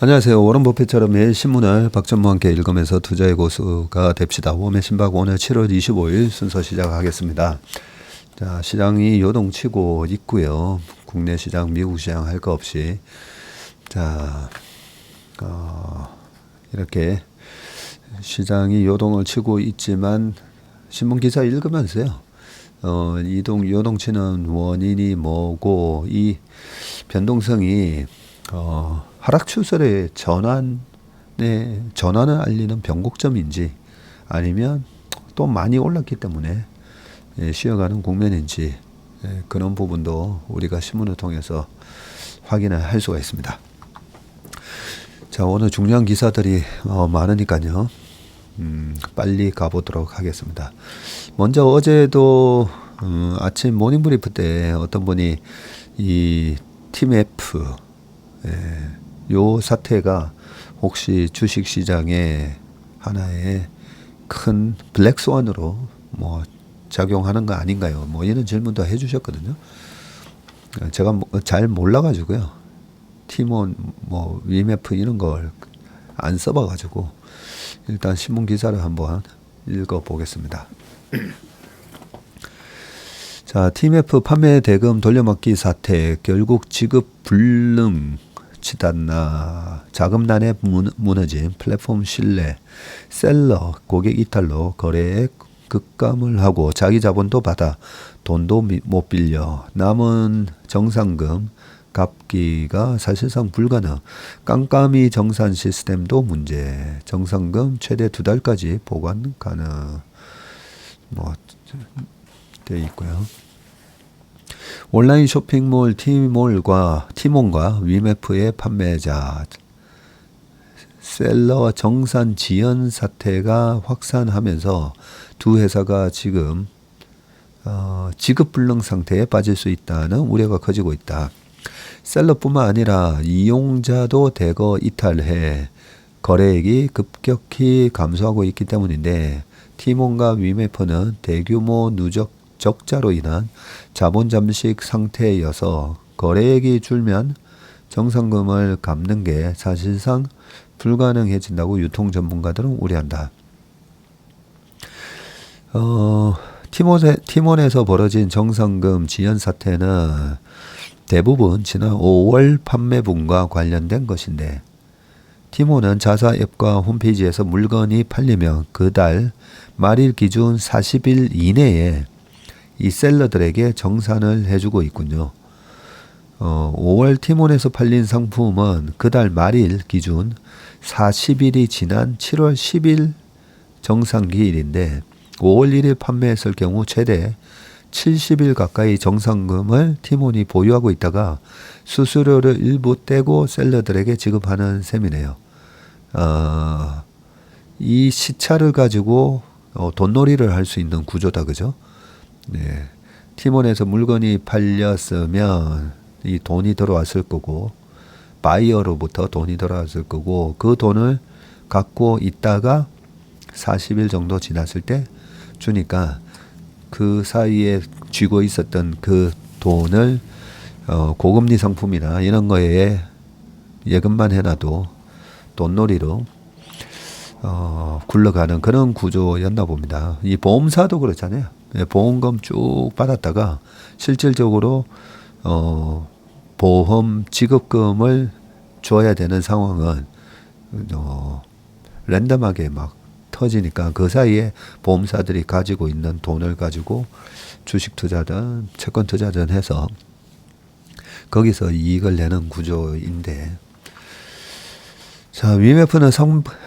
안녕하세요. 워런 버핏처럼 매일 신문을 박전무와 함께 읽으면서 투자의 고수가 됩시다. 웜의 신박 오늘 7월 25일 순서 시작하겠습니다. 자, 시장이 요동치고 있고요. 국내 시장, 미국 시장 할 거 없이 자, 이렇게 시장이 요동을 치고 있지만 신문 기사 읽으면서요. 요동치는 원인이 뭐고 이 변동성이 하락 추세의 전환을 알리는 변곡점인지 아니면 또 많이 올랐기 때문에 쉬어가는 국면인지 그런 부분도 우리가 신문을 통해서 확인을 할 수가 있습니다. 자, 오늘 중요한 기사들이 많으니까요. 빨리 가보도록 하겠습니다. 먼저 어제도 아침 모닝브리프 때 어떤 분이 이 TMF 요 사태가 혹시 주식시장에 하나의 큰 블랙스완으로 작용하는 거 아닌가요? 이런 질문도 해주셨거든요. 제가 잘 몰라가지고요. 티몬, 위메프 이런 걸 안 써봐가지고 일단 신문 기사를 한번 읽어보겠습니다. 자, TMF 판매 대금 돌려막기 사태 결국 지급 불능 치닫나 자금난에 무너진 플랫폼 신뢰 셀러 고객 이탈로 거래에 급감을 하고 자기 자본도 받아 돈도 못 빌려 남은 정상금 갚기가 사실상 불가능. 깜깜이 정산 시스템도 문제. 정상금 최대 2달까지 보관 가능. 되어 있고요. 온라인 쇼핑몰 티몬과 위메프의 판매자 셀러 정산 지연 사태가 확산하면서 두 회사가 지금 지급 불능 상태에 빠질 수 있다는 우려가 커지고 있다. 셀러뿐만 아니라 이용자도 대거 이탈해 거래액이 급격히 감소하고 있기 때문인데 티몬과 위메프는 대규모 누적 적자로 인한 자본 잠식 상태여서 거래액이 줄면 정상금을 갚는 게 사실상 불가능해진다고 유통 전문가들은 우려한다. 티몬에서 벌어진 정상금 지연 사태는 대부분 지난 5월 판매분과 관련된 것인데 티몬은 자사 앱과 홈페이지에서 물건이 팔리면 그달 말일 기준 40일 이내에 이 셀러들에게 정산을 해주고 있군요. 5월 티몬에서 팔린 상품은 그달 말일 기준 40일이 지난 7월 10일 정산기일인데 5월 1일 판매했을 경우 최대 70일 가까이 정상금을 티몬이 보유하고 있다가 수수료를 일부 떼고 셀러들에게 지급하는 셈이네요. 이 시차를 가지고 돈놀이를 할 수 있는 구조다, 그죠? 네. 티몬에서 물건이 팔렸으면 이 돈이 들어왔을 거고 바이어로부터 돈이 들어왔을 거고 그 돈을 갖고 있다가 40일 정도 지났을 때 주니까 그 사이에 쥐고 있었던 그 돈을 고금리 상품이나 이런 거에 예금만 해놔도 돈놀이로 굴러가는 그런 구조였나 봅니다. 이 보험사도 그렇잖아요. 보험금 쭉 받았다가 실질적으로 보험 지급금을 줘야 되는 상황은 랜덤하게 막 터지니까 그 사이에 보험사들이 가지고 있는 돈을 가지고 주식 투자든 채권 투자든 해서 거기서 이익을 내는 구조인데 자, 위메프는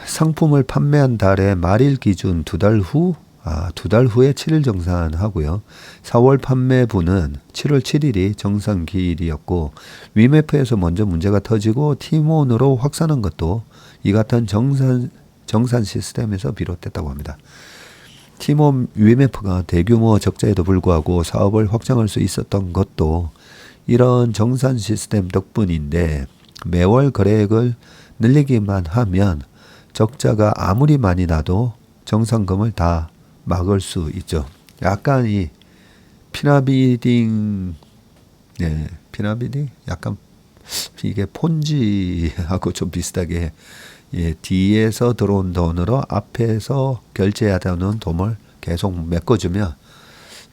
상품을 판매한 달의 말일 기준 2달 후에 7일 정산하고요. 4월 판매분은 7월 7일이 정산기일이었고 위메프에서 먼저 문제가 터지고 티몬으로 확산한 것도 이 같은 정산 시스템에서 비롯됐다고 합니다. 티몬 위메프가 대규모 적자에도 불구하고 사업을 확장할 수 있었던 것도 이런 정산 시스템 덕분인데 매월 거래액을 늘리기만 하면 적자가 아무리 많이 나도 정상금을 다 막을 수 있죠. 약간 이 피라미딩, 피라미딩? 약간 이게 폰지하고 좀 비슷하게 예, 뒤에서 들어온 돈으로 앞에서 결제해야 되는 돈을 계속 메꿔주면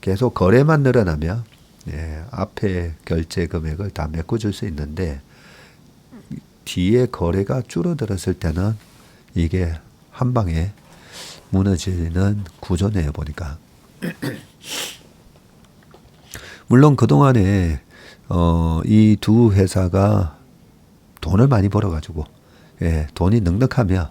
계속 거래만 늘어나면 예, 앞에 결제 금액을 다 메꿔줄 수 있는데 뒤에 거래가 줄어들었을 때는 이게 한 방에 무너지는 구조네요 보니까. 물론 그동안에 이 두 회사가 돈을 많이 벌어가지고 예, 돈이 넉넉하면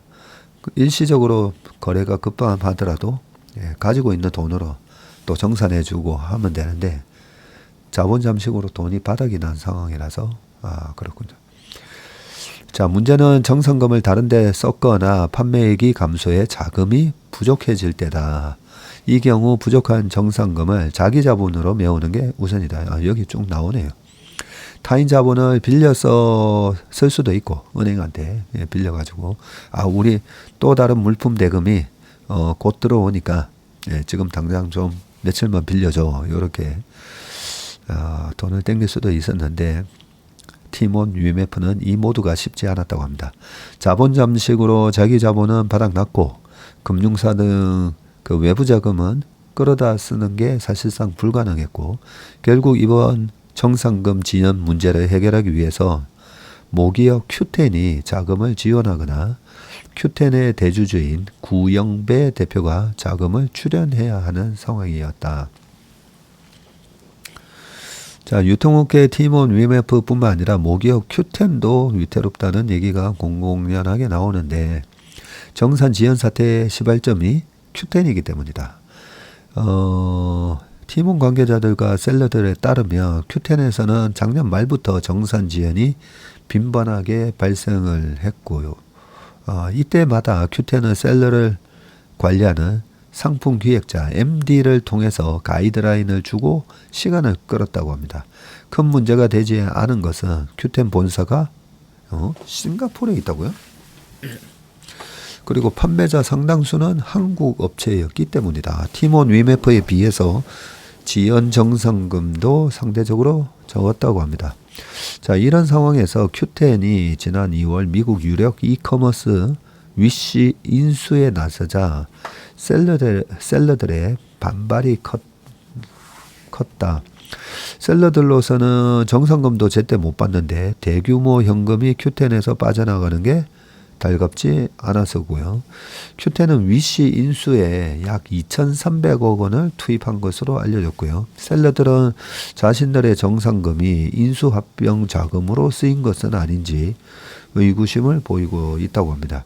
일시적으로 거래가 급감하더라도 예, 가지고 있는 돈으로 또 정산해주고 하면 되는데 자본 잠식으로 돈이 바닥이 난 상황이라서 그렇군요. 자, 문제는 정산금을 다른 데 썼거나 판매액이 감소해 자금이 부족해질 때다. 이 경우 부족한 정산금을 자기 자본으로 메우는 게 우선이다. 여기 쭉 나오네요. 타인 자본을 빌려서 쓸 수도 있고 은행한테 빌려가지고 우리 또 다른 물품 대금이 곧 들어오니까 지금 당장 좀 며칠만 빌려줘 이렇게 돈을 땡길 수도 있었는데 티몬 UMF는 이 모두가 쉽지 않았다고 합니다. 자본 잠식으로 자기 자본은 바닥났고 금융사 등 그 외부 자금은 끌어다 쓰는 게 사실상 불가능했고 결국 이번 정상금 지연 문제를 해결하기 위해서 모기업 Q10이 자금을 지원하거나 Q10의 대주주인 구영배 대표가 자금을 출연해야 하는 상황이었다. 자, 유통업계 티몬 UMF뿐만 아니라 모기업 Q10도 위태롭다는 얘기가 공공연하게 나오는데 정산 지연 사태의 시발점이 Q10이기 때문이다. 티몬 관계자들과 셀러들에 따르면 Q10에서는 작년 말부터 정산 지연이 빈번하게 발생을 했고요. 이때마다 Q10은 셀러를 관리하는 상품 기획자 MD를 통해서 가이드라인을 주고 시간을 끌었다고 합니다. 큰 문제가 되지 않은 것은 Q10 본사가 싱가포르에 있다고요? 그리고 판매자 상당수는 한국 업체였기 때문이다. 티몬 UMF에 비해서 지연 정산금도 상대적으로 적었다고 합니다. 자, 이런 상황에서 Q10이 지난 2월 미국 유력 이커머스 위시 인수에 나서자 셀러들의 반발이 컸다. 셀러들로서는 정산금도 제때 못 받는데 대규모 현금이 Q10에서 빠져나가는 게 달갑지 않아서고요. Q10은 위시 인수에 약 2,300억 원을 투입한 것으로 알려졌고요. 셀러들은 자신들의 정산금이 인수합병 자금으로 쓰인 것은 아닌지 의구심을 보이고 있다고 합니다.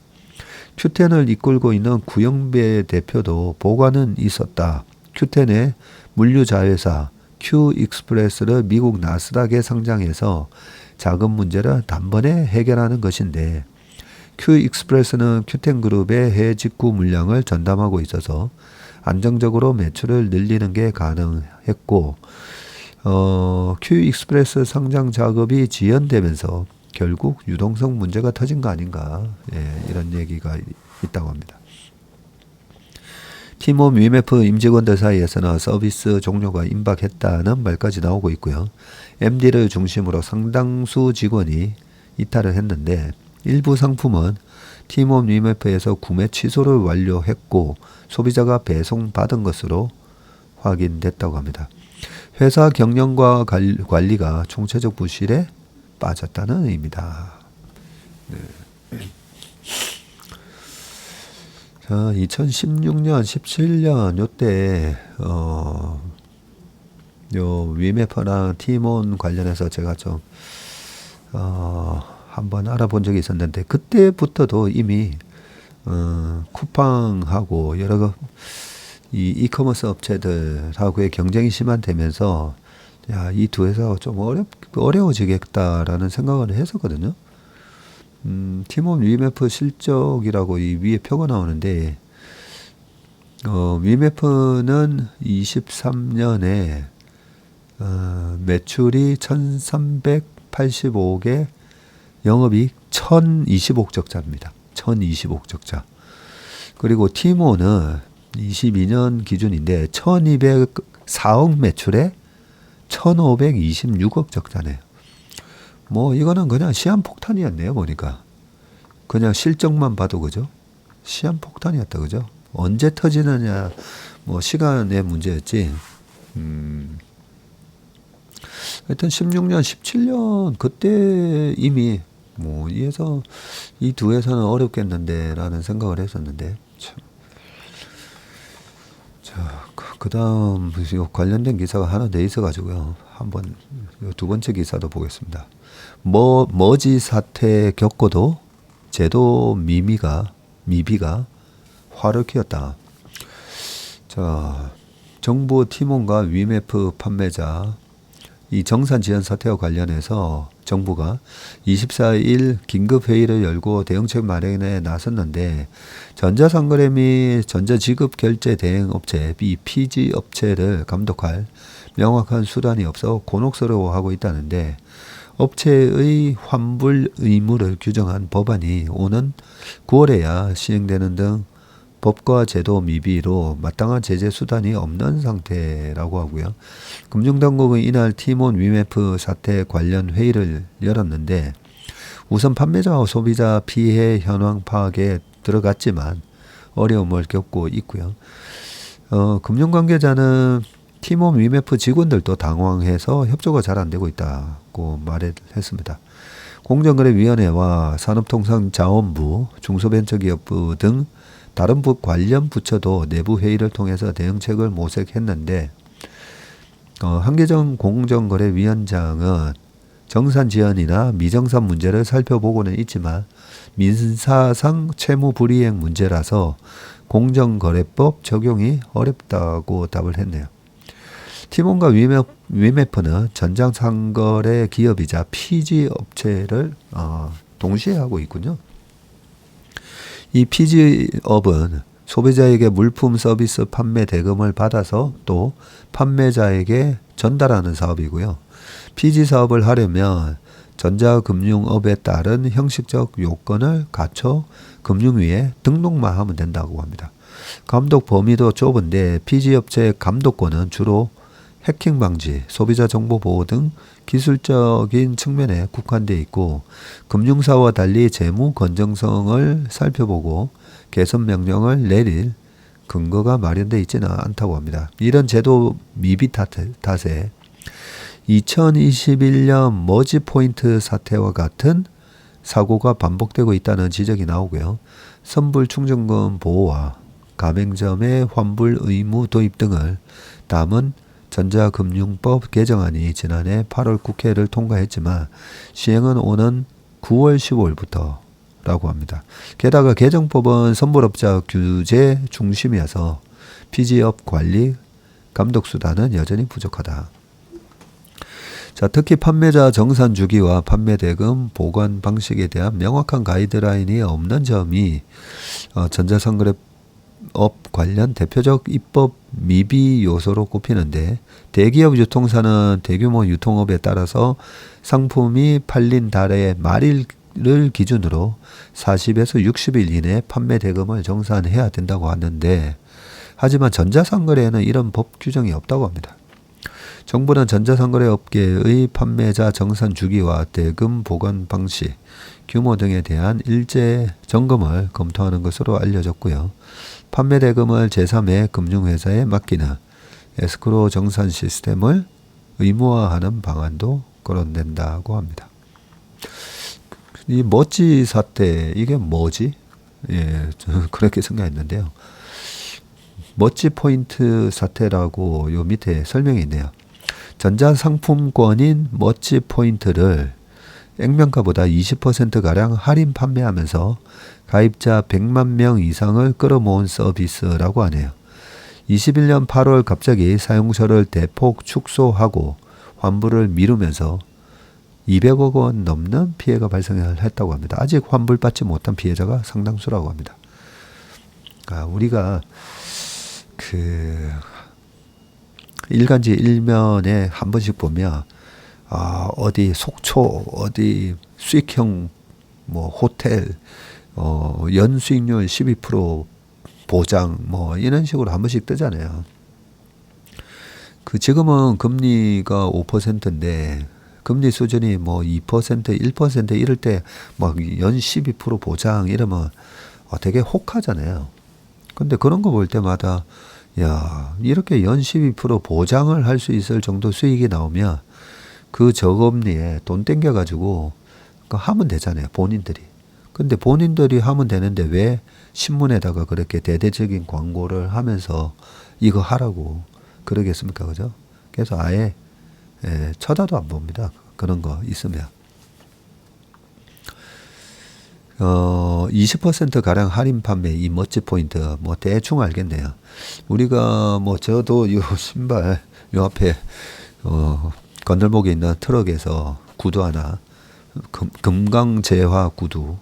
Q10을 이끌고 있는 구영배 대표도 보관은 있었다. Q10의 물류자회사 Q익스프레스를 미국 나스닥에 상장해서 자금 문제를 단번에 해결하는 것인데 Q익스프레스는 Q10 그룹의 해외 직구 물량을 전담하고 있어서 안정적으로 매출을 늘리는 게 가능했고 Q익스프레스 상장 작업이 지연되면서 결국 유동성 문제가 터진 거 아닌가 이런 얘기가 있다고 합니다. 티몬 UMF 임직원들 사이에서는 서비스 종료가 임박했다는 말까지 나오고 있고요. MD를 중심으로 상당수 직원이 이탈을 했는데 일부 상품은 티몬 UMF에서 구매 취소를 완료했고 소비자가 배송받은 것으로 확인됐다고 합니다. 회사 경영과 관리가 총체적 부실에 빠졌다는 의미다. 네. 자, 2016년, 17년 요때 요 UMF랑 티몬 관련해서 제가 좀 한번 알아본 적이 있었는데 그때부터도 이미 쿠팡하고 여러 이 이커머스 업체들하고의 경쟁이 심화되면서 이 두 회사가 좀 어려워지겠다라는 생각을 했었거든요. 티몬 UMF 실적이라고 이 위에 표가 나오는데 UMF는 23년에 매출이 1,385개 영업이익 1,020억 적자입니다. 1,020억 적자. 그리고 티몬은 22년 기준인데 1,204억 매출에 1,526억 적자네요. 뭐 이거는 그냥 시한폭탄이었네요. 보니까 그냥 실적만 봐도 그죠? 시한폭탄이었다 그죠? 언제 터지느냐 뭐 시간의 문제였지. 하여튼 16년, 17년 그때 이미 뭐 이에서 이 두 회사는 어렵겠는데라는 생각을 했었는데 참. 자, 그다음 관련된 기사가 하나 더 있어가지고요. 한번 두 번째 기사도 보겠습니다. 머지 사태 겪고도 제도 미비가 화를 키웠다. 자, 정부 팀원과 위메프 판매자 이 정산 지연 사태와 관련해서 정부가 24일 긴급회의를 열고 대응책 마련에 나섰는데 전자상거래 및 전자지급결제 대행업체 이 피지업체를 감독할 명확한 수단이 없어 곤혹스러워하고 있다는데 업체의 환불 의무를 규정한 법안이 오는 9월에야 시행되는 등 법과 제도 미비로 마땅한 제재 수단이 없는 상태라고 하고요. 금융당국은 이날 티몬 위메프 사태 관련 회의를 열었는데 우선 판매자와 소비자 피해 현황 파악에 들어갔지만 어려움을 겪고 있고요. 금융관계자는 티몬 위메프 직원들도 당황해서 협조가 잘 안 되고 있다고 말했습니다. 공정거래위원회와 산업통상자원부, 중소벤처기업부 등 다른 관련 부처도 내부 회의를 통해서 대응책을 모색했는데 한계정 공정거래위원장은 정산 지연이나 미정산 문제를 살펴보고는 있지만 민사상 채무불이행 문제라서 공정거래법 적용이 어렵다고 답을 했네요. 티몬과 위메프는 전자상거래 기업이자 피지 업체를 동시에 하고 있군요. 이 피지업은 소비자에게 물품 서비스 판매 대금을 받아서 또 판매자에게 전달하는 사업이고요. 피지 사업을 하려면 전자금융업에 따른 형식적 요건을 갖춰 금융위에 등록만 하면 된다고 합니다. 감독 범위도 좁은데 피지업체의 감독권은 주로 해킹 방지, 소비자 정보 보호 등 기술적인 측면에 국한되어 있고 금융사와 달리 재무 건전성을 살펴보고 개선 명령을 내릴 근거가 마련되어 있지는 않다고 합니다. 이런 제도 미비 탓에 2021년 머지포인트 사태와 같은 사고가 반복되고 있다는 지적이 나오고요. 선불 충전금 보호와 가맹점의 환불 의무 도입 등을 담은 전자금융법 개정안이 지난해 8월 국회를 통과했지만 시행은 오는 9월 15일부터라고 합니다. 게다가 개정법은 선불업자 규제 중심이어서 피지업 관리 감독 수단은 여전히 부족하다. 자, 특히 판매자 정산 주기와 판매 대금 보관 방식에 대한 명확한 가이드라인이 없는 점이 전자상거래 업 관련 대표적 입법 미비 요소로 꼽히는데 대기업 유통사는 대규모 유통업에 따라서 상품이 팔린 달의 말일을 기준으로 40에서 60일 이내 판매 대금을 정산해야 된다고 하는데 하지만 전자상거래에는 이런 법 규정이 없다고 합니다. 정부는 전자상거래 업계의 판매자 정산 주기와 대금 보관 방식, 규모 등에 대한 일제 점검을 검토하는 것으로 알려졌고요. 판매 대금을 제3의 금융회사에 맡기는 에스크로 정산 시스템을 의무화하는 방안도 거론된다고 합니다. 이 머지 사태 이게 뭐지? 예, 저는 그렇게 생각했는데요. 머지 포인트 사태라고 요 밑에 설명이 있네요. 전자상품권인 머지 포인트를 액면가보다 20%가량 할인 판매하면서 가입자 100만 명 이상을 끌어모은 서비스라고 하네요. 21년 8월 갑자기 사용처를 대폭 축소하고 환불을 미루면서 200억 원 넘는 피해가 발생했다고 합니다. 아직 환불받지 못한 피해자가 상당수라고 합니다. 우리가 일간지 일면에 한 번씩 보면 어디 속초, 어디 수익형 호텔, 연수익률 12% 보장 이런 식으로 한 번씩 뜨잖아요. 지금은 금리가 5%인데 금리 수준이 뭐 2%, 1% 이럴 때 막 연 12% 보장 이러면 되게 혹하잖아요. 근데 그런 거 볼 때마다 야, 이렇게 연 12% 보장을 할 수 있을 정도 수익이 나오면 그 저금리에 돈 땡겨가지고 하면 되잖아요. 본인들이. 근데 본인들이 하면 되는데 왜 신문에다가 그렇게 대대적인 광고를 하면서 이거 하라고 그러겠습니까? 그죠? 그래서 아예 쳐다도 안 봅니다. 그런 거 있으면. 20% 가량 할인 판매 이 멋지 포인트 뭐 대충 알겠네요. 우리가 뭐 저도 요 신발 요 앞에 건널목에 있는 트럭에서 구두 하나 금강재화 구두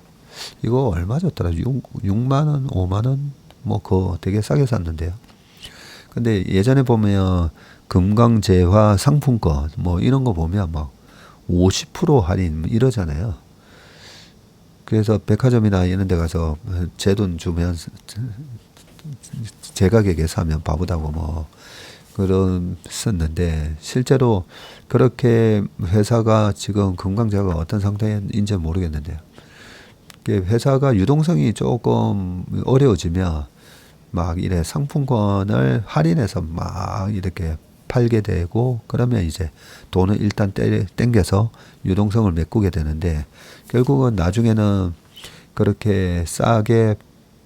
이거 얼마 줬더라? 6만 원, 5만 원? 뭐 그거 되게 싸게 샀는데요. 근데 예전에 보면 금강재화 상품권 뭐 이런 거 보면 막 50% 할인 이러잖아요. 그래서 백화점이나 이런 데 가서 제 돈 주면 제 가격에 사면 바보다고 뭐 그랬었는데 실제로 그렇게 회사가 지금 금강재화가 어떤 상태인지 모르겠는데요. 회사가 유동성이 조금 어려워지면 막 이래 상품권을 할인해서 막 이렇게 팔게 되고 그러면 이제 돈을 일단 땡겨서 유동성을 메꾸게 되는데 결국은 나중에는 그렇게 싸게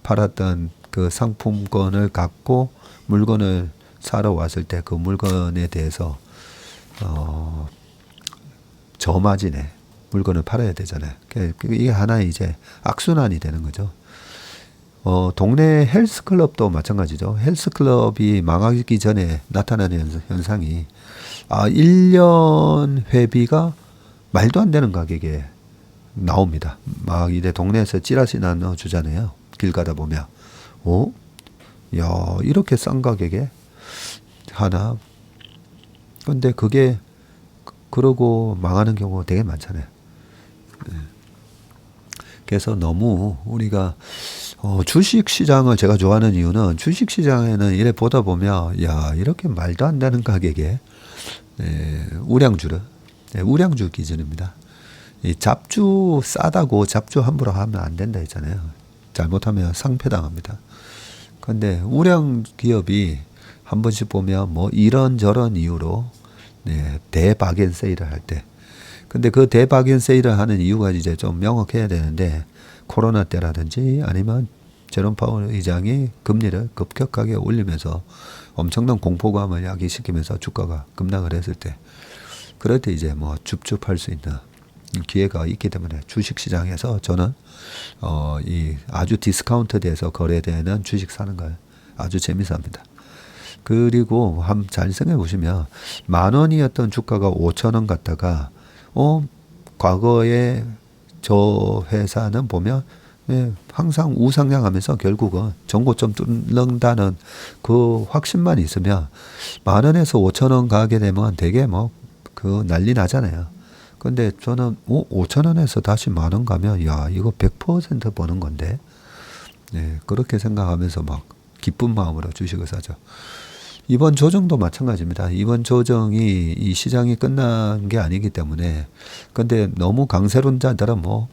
팔았던 그 상품권을 갖고 물건을 사러 왔을 때 그 물건에 대해서 저마진에 물건을 팔아야 되잖아요. 이게 하나의 이제 악순환이 되는 거죠. 동네 헬스클럽도 마찬가지죠. 헬스클럽이 망하기 전에 나타나는 현상이 1년 회비가 말도 안 되는 가격에 나옵니다. 막 이제 동네에서 찌라시나 넣어주잖아요. 길 가다 보면 야 이렇게 싼 가격에 하나. 근데 그게 그러고 망하는 경우가 되게 많잖아요. 그래서 너무 우리가 주식 시장을 제가 좋아하는 이유는 주식 시장에는 이래 보다 보면 야 이렇게 말도 안 되는 가격에 우량주를 우량주 기준입니다. 이 잡주 싸다고 잡주 함부로 하면 안 된다 했잖아요. 잘못하면 상폐당합니다. 근데 우량 기업이 한 번씩 보면 뭐 이런저런 이유로 대박연 세일을 할 때 근데 그 대박연 세일을 하는 이유가 이제 좀 명확해야 되는데 코로나 때라든지 아니면 제롬 파월 의장이 금리를 급격하게 올리면서 엄청난 공포감을 야기시키면서 주가가 급락을 했을 때 그럴 때 이제 뭐 줍줍할 수 있는 기회가 있기 때문에 주식시장에서 저는 이 아주 디스카운트돼서 거래되는 주식 사는 걸 아주 재미있습니다. 그리고 한번 잘 생각해 보시면 10,000원이었던 주가가 5,000원 갔다가 과거에 저 회사는 보면 항상 우상향하면서 결국은 전고점 뚫는다는 그 확신만 있으면 10,000원에서 5,000원 가게 되면 되게 뭐 그 난리 나잖아요. 근데 저는 5,000원에서 다시 10,000원 가면 야 이거 100% 버는 건데 그렇게 생각하면서 막 기쁜 마음으로 주식을 사죠. 이번 조정도 마찬가지입니다. 이번 조정이 이 시장이 끝난 게 아니기 때문에 근데 너무 강세론자들은 뭐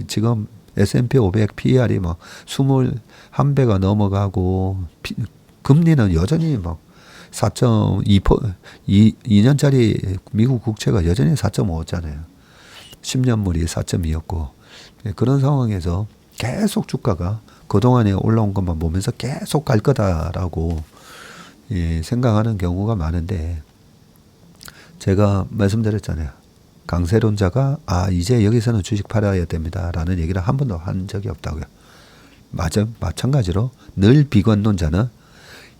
지금 S&P 500 PER이 막 21배가 넘어가고 금리는 여전히 막 4.2% 2년짜리 미국 국채가 여전히 4.5잖아요. 10년물이 4.2였고 그런 상황에서 계속 주가가 그동안에 올라온 것만 보면서 계속 갈 거다라고 생각하는 경우가 많은데 제가 말씀드렸잖아요. 강세론자가 이제 여기서는 주식 팔아야 됩니다라는 얘기를 한 번도 한 적이 없다고요. 마찬가지로 늘 비관론자는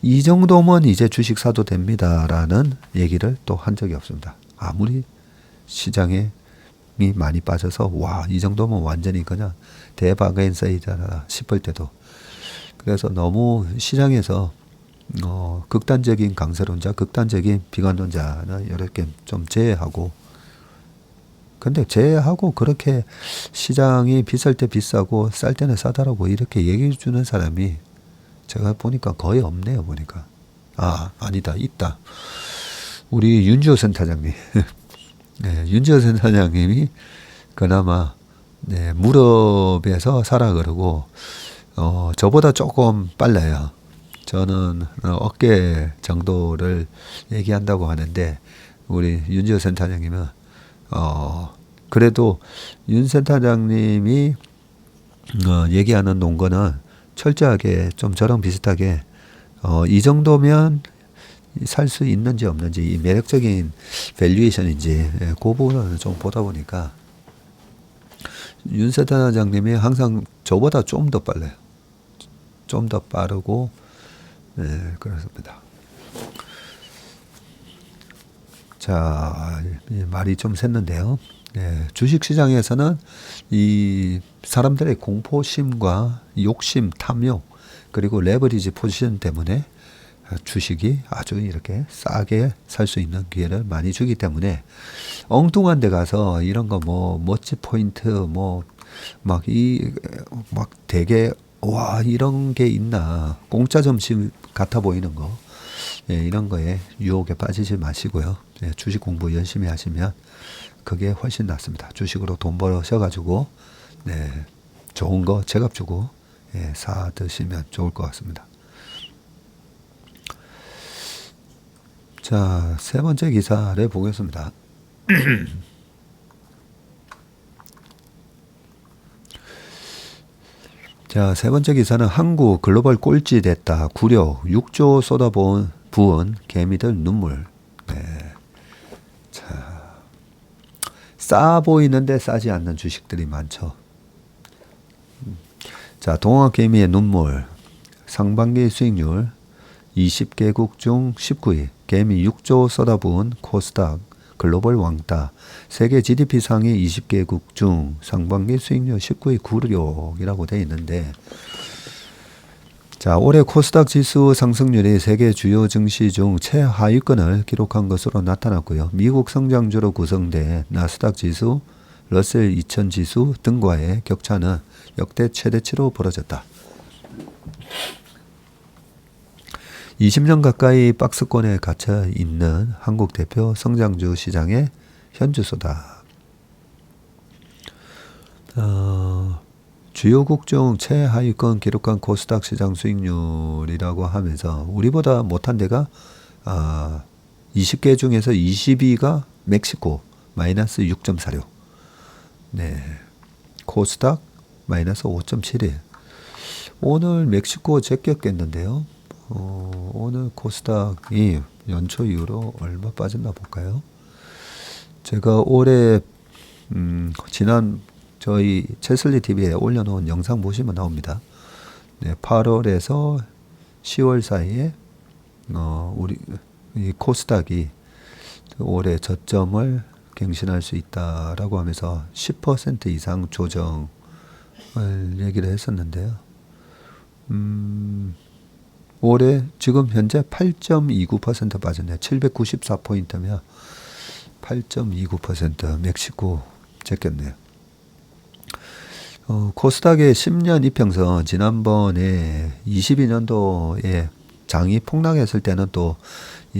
이 정도면 이제 주식 사도 됩니다라는 얘기를 또 한 적이 없습니다. 아무리 시장에 많이 빠져서 이 정도면 완전히 그냥 대박인 세이다 싶을 때도 그래서 너무 시장에서 극단적인 강세론자, 극단적인 비관론자는 이렇게 좀 제외하고 근데 제외하고 그렇게 시장이 비쌀 때 비싸고 쌀 때는 싸다라고 이렇게 얘기해 주는 사람이 제가 보니까 거의 없네요. 보니까 아니다 있다. 우리 윤주호 센터장님 네, 윤지호 센터장님이 그나마 네, 무릎에서 살아 그러고 저보다 조금 빨라요. 저는 어깨 정도를 얘기한다고 하는데 우리 윤지호 센터장님은 그래도 윤 센터장님이 얘기하는 농구는 철저하게 좀 저랑 비슷하게 이 정도면 살 수 있는지 없는지 이 매력적인 밸류에이션인지 그 부분을 좀 보다 보니까 윤 센터장님이 항상 저보다 좀 더 빨라요. 좀 더 빠르고 네, 그렇습니다. 자, 말이 좀 샜는데요. 네, 주식시장에서는 이 사람들의 공포심과 욕심, 탐욕, 그리고 레버리지 포지션 때문에 주식이 아주 이렇게 싸게 살 수 있는 기회를 많이 주기 때문에 엉뚱한 데 가서 이런 거 뭐 멋지 포인트 뭐 막 되게 와 이런 게 있나 공짜 점심 같아 보이는 거 예, 이런 거에 유혹에 빠지지 마시고요. 예, 주식 공부 열심히 하시면 그게 훨씬 낫습니다. 주식으로 돈 벌으셔가지고 네, 좋은 거 제값 주고 예, 사 드시면 좋을 것 같습니다. 자, 세 번째 기사를 보겠습니다. 자, 세 번째 기사는 한국 글로벌 꼴찌 됐다. 굴욕 6조 부은 개미들 눈물. 네. 자, 싸 보이는데 싸지 않는 주식들이 많죠. 자, 동학개미의 눈물. 상반기 수익률 20개국 중 19위. 개미 6조 쏟아부은 코스닥 글로벌 왕따. 세계 GDP 상위 20개국 중 상반기 수익률 19위 굴욕이라고 되어 있는데 자, 올해 코스닥 지수 상승률이 세계 주요 증시 중 최하위권을 기록한 것으로 나타났고요. 미국 성장주로 구성된 나스닥 지수, 러셀 2000 지수 등과의 격차는 역대 최대치로 벌어졌다. 20년 가까이 박스권에 갇혀 있는 한국 대표 성장주 시장의 현주소다. 주요국 중 최하위권 기록한 코스닥 시장 수익률이라고 하면서 우리보다 못한 데가 20개 중에서 20위가 멕시코 마이너스 6.46. 네, 코스닥 마이너스 5.71. 오늘 멕시코 제꼈겠는데요. 오늘 코스닥이 연초 이후로 얼마 빠졌나 볼까요? 제가 올해 지난 저희 채슬리 TV에 올려놓은 영상 보시면 나옵니다. 네, 8월에서 10월 사이에 우리 이 코스닥이 올해 저점을 갱신할 수 있다라고 하면서 10% 이상 조정을 얘기를 했었는데요. 올해 지금 현재 8.29% 빠졌네요. 794포인트면 8.29% 멕시코 제꼈네요. 코스닥의 10년 이평선 지난번에 22년도에 장이 폭락했을 때는 또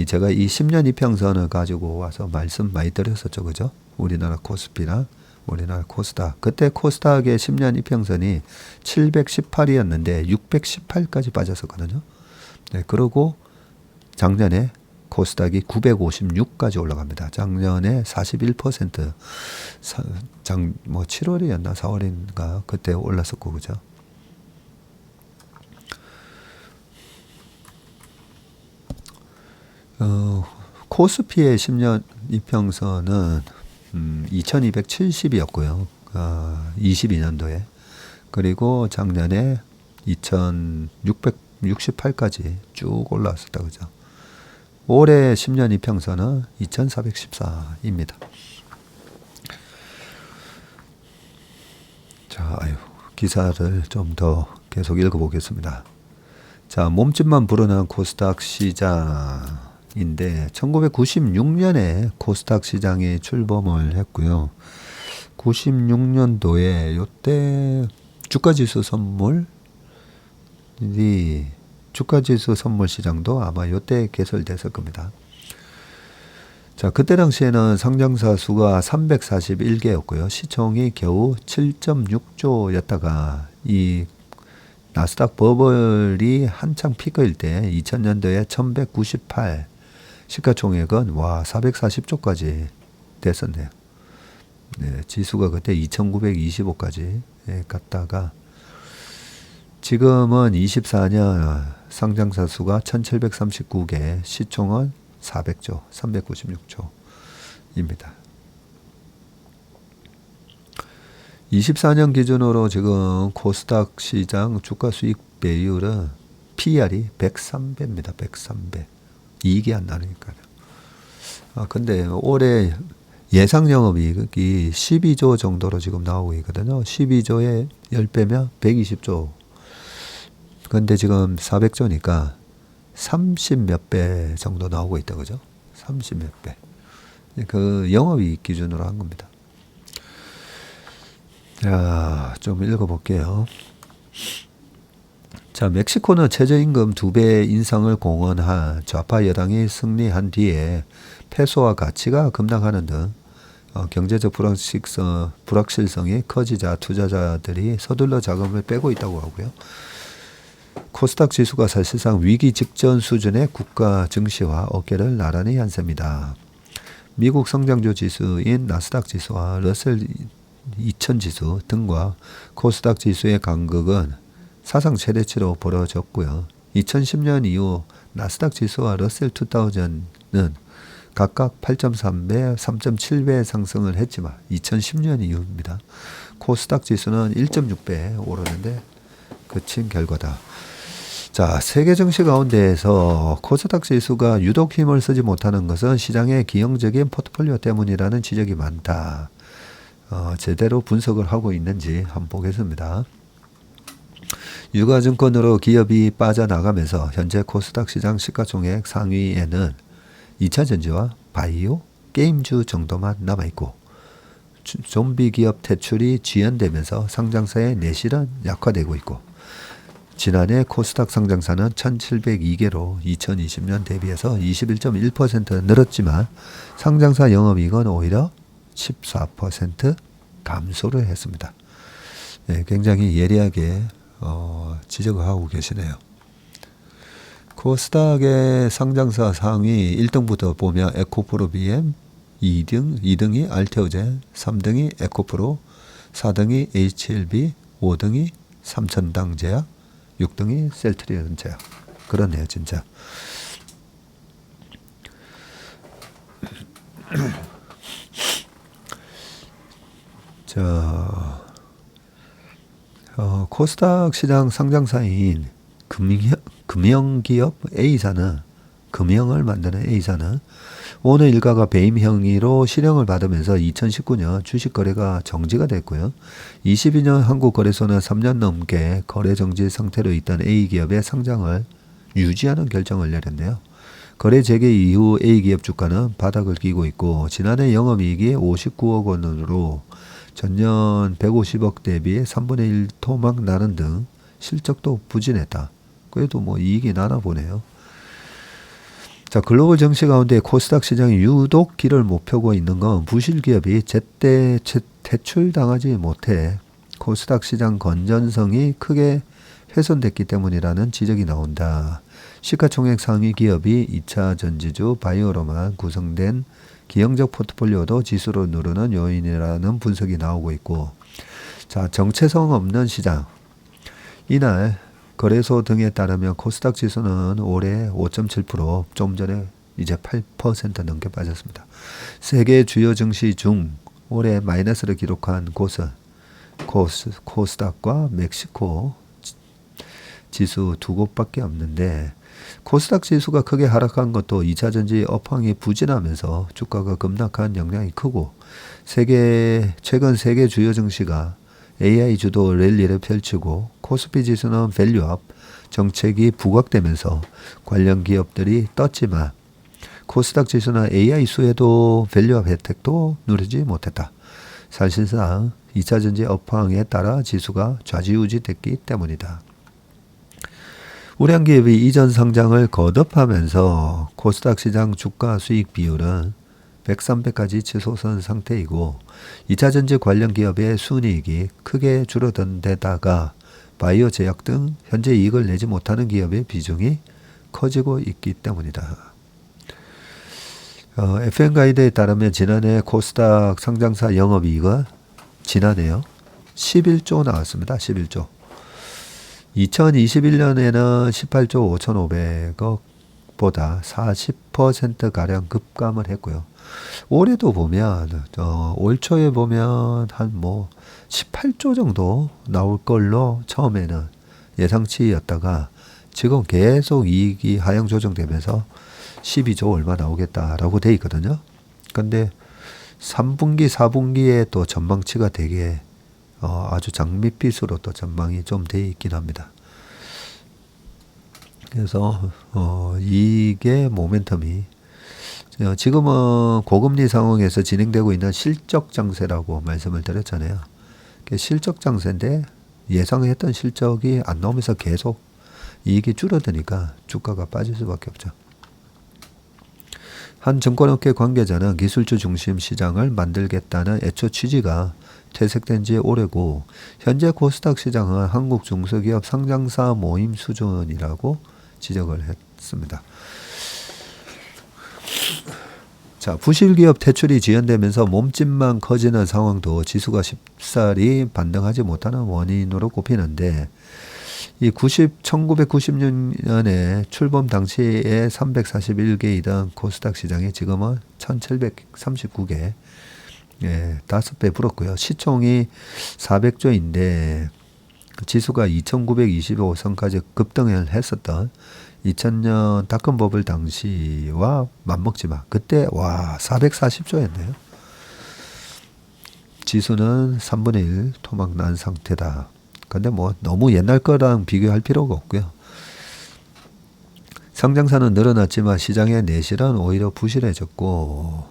제가 이 10년 이평선을 가지고 와서 말씀 많이 드렸었죠. 그죠? 우리나라 코스피나 우리나라 코스닥. 그때 코스닥의 10년 이평선이 718이었는데 618까지 빠졌었거든요. 네, 그리고 작년에 코스닥이 956까지 올라갑니다. 작년에 41% 7월이었나 4월인가 그때 올랐었고 그죠? 코스피의 10년 이평선은 2270이었고요. 22년도에. 그리고 작년에 2668까지 쭉 올라왔었다. 그죠? 올해 10년 이평선은 2414입니다. 자, 기사를 좀 더 계속 읽어보겠습니다. 자, 몸집만 불어난 코스닥 시장인데 1996년에 코스닥 시장에 출범을 했고요. 96년도에 요때 주가지수 선물 시장도 아마 요때 개설됐을 겁니다. 자, 그때 당시에는 상장사 수가 341개였고요. 시총이 겨우 7.6조였다가 이 나스닥 버블이 한창 피크일 때 2000년도에 1198, 시가총액은 와 440조까지 됐었네요. 네, 지수가 그때 2925까지 갔다가 지금은 24년 상장사 수가 1739개, 시총은 400조, 396조입니다. 24년 기준으로 지금 코스닥 시장 주가 수익 배율은 PER이 103배입니다. 103배. 이익이 안 나니까요. 근데 올해 예상 영업이익이 12조 정도로 지금 나오고 있거든요. 12조에 10배면 120조. 근데 지금 400조니까 30 몇 배 정도 나오고 있다, 그죠? 30 몇 배. 그 영업이익 기준으로 한 겁니다. 자, 좀 읽어볼게요. 자, 멕시코는 최저임금 2배 인상을 공언한 좌파 여당이 승리한 뒤에 페소화 가치가 급락하는 등 경제적 불확실성이 커지자 투자자들이 서둘러 자금을 빼고 있다고 하고요. 코스닥 지수가 사실상 위기 직전 수준의 국가 증시와 어깨를 나란히 한 셈이다. 미국 성장주 지수인 나스닥 지수와 러셀 2000 지수 등과 코스닥 지수의 간극은 사상 최대치로 벌어졌고요. 2010년 이후 나스닥 지수와 러셀 2000은 각각 8.3배, 3.7배 상승을 했지만 2010년 이후입니다. 코스닥 지수는 1.6배 오르는데 그친 결과다. 자, 세계 증시 가운데에서 코스닥 지수가 유독 힘을 쓰지 못하는 것은 시장의 기형적인 포트폴리오 때문이라는 지적이 많다. 제대로 분석을 하고 있는지 한번 보겠습니다. 유가증권으로 기업이 빠져나가면서 현재 코스닥 시장 시가총액 상위에는 2차전지와 바이오, 게임주 정도만 남아있고 좀비 기업 퇴출이 지연되면서 상장사의 내실은 약화되고 있고 지난해 코스닥 상장사는 1702개로 2020년 대비해서 21.1% 늘었지만 상장사 영업이익은 오히려 14% 감소를 했습니다. 네, 굉장히 예리하게 지적을 하고 계시네요. 코스닥의 상장사 상위 1등부터 보면 에코프로 BM, 2등이 알테오젠, 3등이 에코프로, 4등이 HLB, 5등이 삼천당제약, 6등이 셀트리온제약. 그렇네요, 진짜. 자, 코스닥 시장 상장사인 금형기업 A사는, 금형을 만드는 A사는 오늘 일가가 배임 행위로 실형을 받으면서 2019년 주식 거래가 정지가 됐고요. 22년 한국거래소는 3년 넘게 거래 정지 상태로 있던 A기업의 상장을 유지하는 결정을 내렸네요. 거래 재개 이후 A기업 주가는 바닥을 끼고 있고 지난해 영업이익이 59억 원으로 전년 150억 대비 3분의 1 토막 나는 등 실적도 부진했다. 그래도 뭐 이익이 나나 보네요. 자, 글로벌 증시 가운데 코스닥 시장이 유독 길을 못 펴고 있는 건 부실 기업이 제때 퇴출당하지 못해 코스닥 시장 건전성이 크게 훼손됐기 때문이라는 지적이 나온다. 시가총액 상위 기업이 2차 전지주 바이오로만 구성된 기형적 포트폴리오도 지수로 누르는 요인이라는 분석이 나오고 있고, 자, 정체성 없는 시장. 이날 거래소 등에 따르면 코스닥 지수는 올해 5.7%, 좀 전에 이제 8% 넘게 빠졌습니다. 세계 주요 증시 중 올해 마이너스를 기록한 곳은 코스닥과 멕시코 지수 두 곳밖에 없는데, 코스닥 지수가 크게 하락한 것도 2차전지 업황이 부진하면서 주가가 급락한 영향이 크고, 최근 세계 주요 증시가 AI 주도 랠리를 펼치고 코스피 지수는 밸류업 정책이 부각되면서 관련 기업들이 떴지만 코스닥 지수나 AI 수에도 밸류업 혜택도 누리지 못했다. 사실상 2차전지 업황에 따라 지수가 좌지우지됐기 때문이다. 우량 기업이 이전 상장을 거듭하면서 코스닥 시장 주가 수익 비율은 103배까지 치솟은 상태이고 2차전지 관련 기업의 순이익이 크게 줄어든 데다가 바이오 제약 등 현재 이익을 내지 못하는 기업의 비중이 커지고 있기 때문이다. FM 가이드에 따르면 지난해 코스닥 상장사 영업이익은 지난해요. 11조 나왔습니다. 11조. 2021년에는 18조 5,500억보다 40%가량 급감을 했고요. 올해도 보면 올 초에 보면 한 18조 정도 나올 걸로 처음에는 예상치였다가 지금 계속 이익이 하향 조정되면서 12조 얼마 나오겠다라고 돼 있거든요. 근데 3분기, 4분기에 또 전망치가 되게 아주 장밋빛으로 또 전망이 좀 돼 있긴 합니다. 그래서 이게 모멘텀이 지금은 고금리 상황에서 진행되고 있는 실적 장세라고 말씀을 드렸잖아요. 실적 장세인데 예상했던 실적이 안 나오면서 계속 이익이 줄어드니까 주가가 빠질 수밖에 없죠. 한 증권업계 관계자는 기술주 중심 시장을 만들겠다는 애초 취지가 퇴색된 지 오래고 현재 코스닥 시장은 한국 중소기업 상장사 모임 수준이라고 지적을 했습니다. 자, 부실기업 퇴출이 지연되면서 몸집만 커지는 상황도 지수가 쉽사리 반등하지 못하는 원인으로 꼽히는데 이 1996년에 출범 당시에 341개이던 코스닥 시장이 지금은 1739개, 5배 불었고요. 시총이 400조인데 지수가 2925선까지 급등을 했었던 2000년 닷컴 버블 당시와 맞먹지만 그때 440조였네요. 지수는 3분의 1 토막 난 상태다. 근데 너무 옛날 거랑 비교할 필요가 없고요. 상장사는 늘어났지만 시장의 내실은 오히려 부실해졌고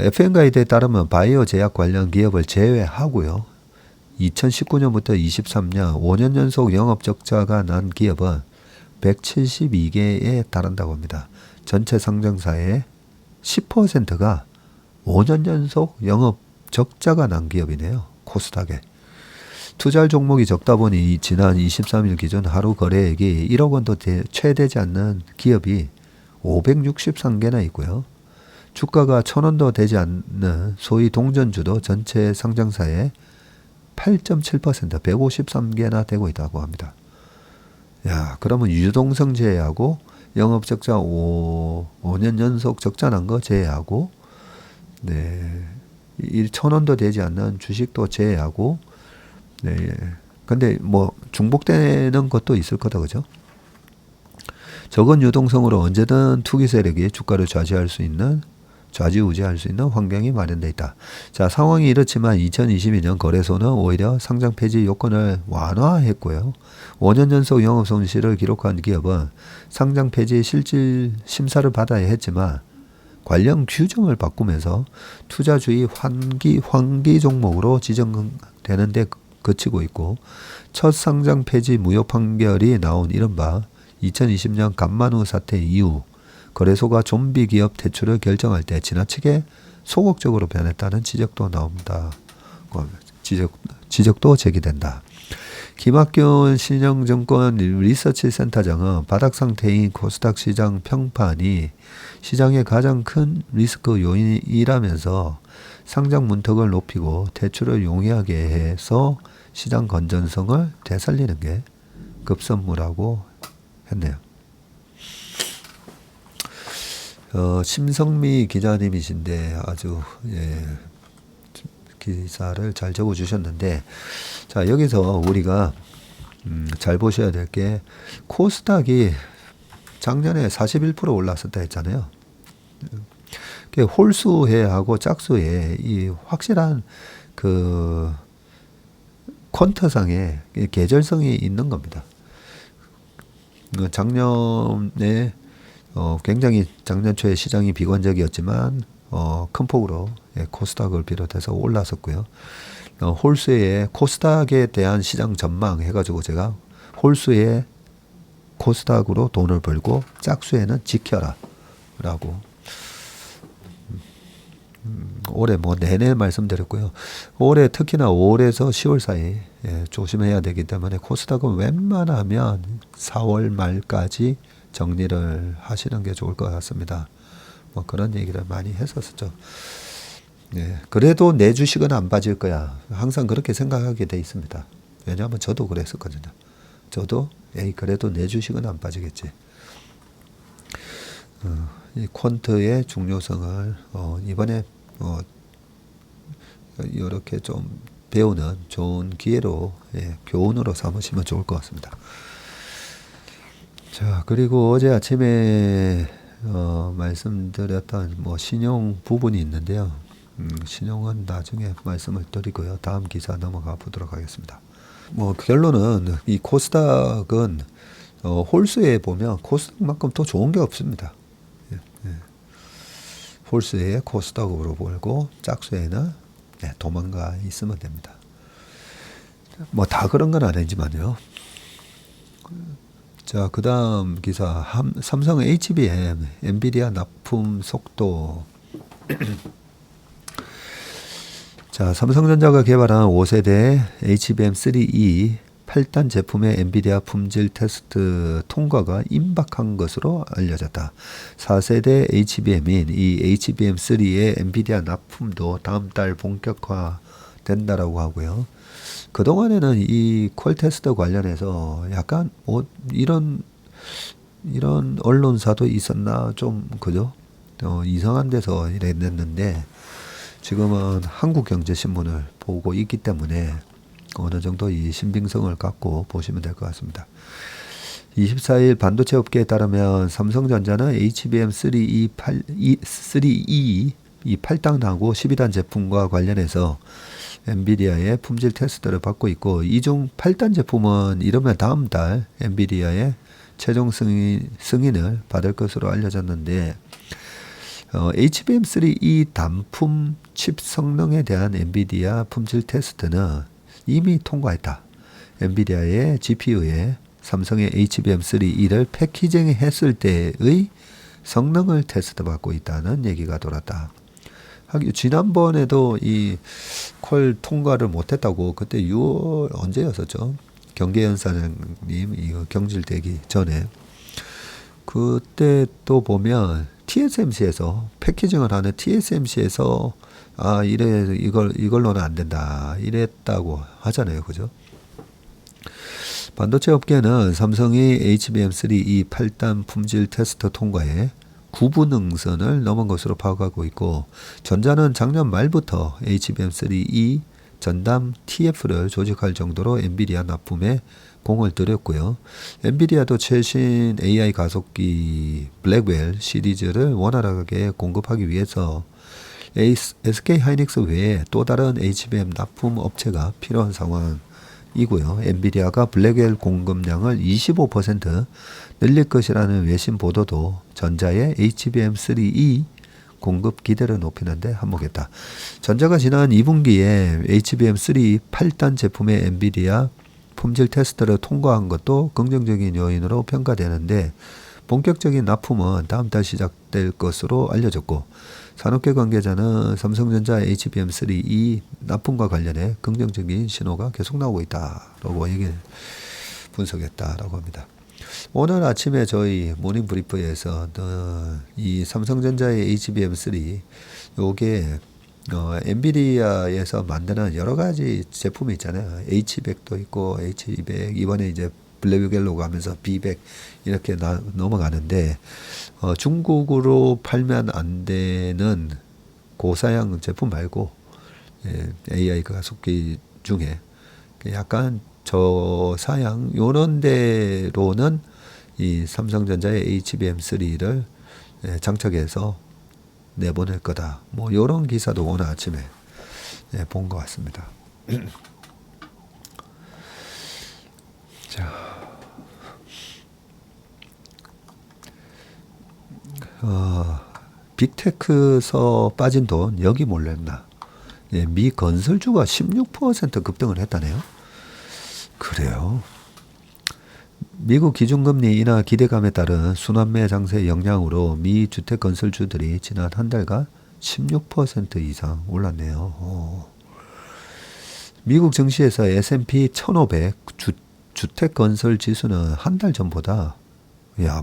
FM 가이드에 따르면 바이오 제약 관련 기업을 제외하고요. 2019년부터 23년 5년 연속 영업 적자가 난 기업은 172개에 달한다고 합니다. 전체 상장사의 10%가 5년 연속 영업 적자가 난 기업이네요. 코스닥에. 투자할 종목이 적다 보니 지난 23일 기준 하루 거래액이 1억 원도 채 되지 않는 기업이 563개나 있고요. 주가가 1,000원도 되지 않는 소위 동전주도 전체 상장사의 8.7% 153개나 되고 있다고 합니다. 야, 그러면 유동성 제외하고 영업 적자 5년 연속 적자 난 거 제외하고 1,000원도 되지 않는 주식도 제외하고 근데 중복되는 것도 있을 거다, 그죠? 적은 유동성으로 언제든 투기 세력이 주가를 좌지우지할 수 있는 환경이 마련되어 있다. 자, 상황이 이렇지만 2022년 거래소는 오히려 상장 폐지 요건을 완화했고요. 5년 연속 영업 손실을 기록한 기업은 상장 폐지 실질 심사를 받아야 했지만 관련 규정을 바꾸면서 투자주의 환기 종목으로 지정되는 데 그치고 있고 첫 상장 폐지 무효 판결이 나온 이른바 2020년 간만우 사태 이후 거래소가 좀비 기업 퇴출을 결정할 때 지나치게 소극적으로 변했다는 지적도 나옵니다. 지적도 제기된다. 김학균 신영증권 리서치센터장은 바닥 상태인 코스닥 시장 평판이 시장의 가장 큰 리스크 요인이라면서 상장 문턱을 높이고 퇴출을 용이하게 해서 시장 건전성을 되살리는 게 급선무라고 했네요. 심성미 기자님이신데 아주 기사를 잘 적어주셨는데 자, 여기서 우리가 잘 보셔야 될 게 코스닥이 작년에 41% 올랐었다 했잖아요. 홀수해하고 짝수에 이 확실한 그 퀀터상의 계절성이 있는 겁니다. 작년에 굉장히 작년 초에 시장이 비관적이었지만 큰 폭으로 코스닥을 비롯해서 올랐었고요. 홀수의 코스닥에 대한 시장 전망 해가지고 제가 홀수의 코스닥으로 돈을 벌고 짝수에는 지켜라 라고 올해 뭐 내내 말씀드렸고요. 올해 특히나 5월에서 10월 사이 조심해야 되기 때문에 코스닥은 웬만하면 4월 말까지 정리를 하시는 게 좋을 것 같습니다. 뭐 그런 얘기를 많이 했었죠. 그래도 내 주식은 안 빠질 거야. 항상 그렇게 생각하게 돼 있습니다. 왜냐하면 저도 그랬었거든요. 저도 그래도 내 주식은 안 빠지겠지. 이 퀀트의 중요성을 이번에 이렇게 좀 배우는 좋은 기회로 교훈으로 삼으시면 좋을 것 같습니다. 자, 그리고 어제 아침에 말씀드렸던 뭐 신용 부분이 있는데요. 신용은 나중에 말씀을 드리고요. 다음 기사 넘어가 보도록 하겠습니다. 뭐 결론은 이 코스닥은 홀수에 보면 코스닥만큼 더 좋은 게 없습니다. 홀수에 코스닥으로 보고 짝수에는 도망가 있으면 됩니다. 뭐 다 그런 건 아니지만요. 자, 그 다음 기사 삼성 HBM 엔비디아 납품 속도. 자, 삼성전자가 개발한 5세대 HBM3E 8단 제품의 엔비디아 품질 테스트 통과가 임박한 것으로 알려졌다. 4세대 HBM인 이 HBM3의 엔비디아 납품도 다음 달 본격화된다라고 하고요. 그동안에는 이 퀄 테스트 관련해서 약간 이런 언론사도 있었나 좀 그죠? 이상한 데서 이랬는데 지금은 한국경제신문을 보고 있기 때문에 어느 정도 이 신빙성을 갖고 보시면 될 것 같습니다. 24일 반도체 업계에 따르면 삼성전자는 HBM3E 8단하고 12단 제품과 관련해서 엔비디아의 품질 테스트를 받고 있고, 이 중 8단 제품은 이르면 다음 달 엔비디아의 최종 승인을 받을 것으로 알려졌는데, HBM3E 단품 칩 성능에 대한 엔비디아 품질 테스트는 이미 통과했다. 엔비디아의 GPU에 삼성의 HBM3E를 패키징했을 때의 성능을 테스트받고 있다는 얘기가 돌았다. 지난번에도 이 퀄 통과를 못했다고, 그때 6월 언제였었죠? 경계연 사장님 이거 경질되기 전에, 그때 또 보면 TSMC에서 패키징을 하는 TSMC에서 이걸로는 안 된다 이랬다고 하잖아요, 그죠? 반도체 업계는 삼성이 HBM3E 8단 품질 테스트 통과에 구분응선을 넘은 것으로 파악하고 있고, 전자는 작년 말부터 HBM3E 전담 TF를 조직할 정도로 엔비디아 납품에 공을 들였고요. 엔비디아도 최신 AI 가속기 블랙웰 시리즈를 원활하게 공급하기 위해서 SK 하이닉스 외에 또 다른 HBM 납품 업체가 필요한 상황이고요. 엔비디아가 블랙웰 공급량을 25% 늘릴 것이라는 외신 보도도 전자의 HBM3E 공급 기대를 높이는데 한몫했다. 전자가 지난 2분기에 HBM3 8단 제품의 엔비디아 품질 테스트를 통과한 것도 긍정적인 요인으로 평가되는데, 본격적인 납품은 다음 달 시작될 것으로 알려졌고, 산업계 관계자는 삼성전자 HBM3E 납품과 관련해 긍정적인 신호가 계속 나오고 있다라고 분석했다라고 합니다. 오늘 아침에 저희 모닝 브리프에서 이 삼성전자의 HBM3 요게 엔비디아에서 만드는 여러 가지 제품이 있잖아요. H100도 있고 H200, 이번에 이제 블랙웰로 가면서 B100 이렇게 넘어가는데, 중국으로 팔면 안 되는 고사양 제품 말고 AI 가속기 중에 약간 저사양 요런 데로는 이 삼성전자의 HBM3를 장착해서 내보낼 거다. 뭐 요런 기사도 오늘 아침에 본 것 같습니다. 자, 빅테크서 빠진 돈 여기 몰렸나? 미 건설주가 16% 급등을 했다네요. 그래요. 미국 기준금리 인하 기대감에 따른 순환매 장세 영향으로 미 주택 건설주들이 지난 한 달간 16% 이상 올랐네요. 미국 증시에서 S&P 1500 주택 건설 지수는 한 달 전보다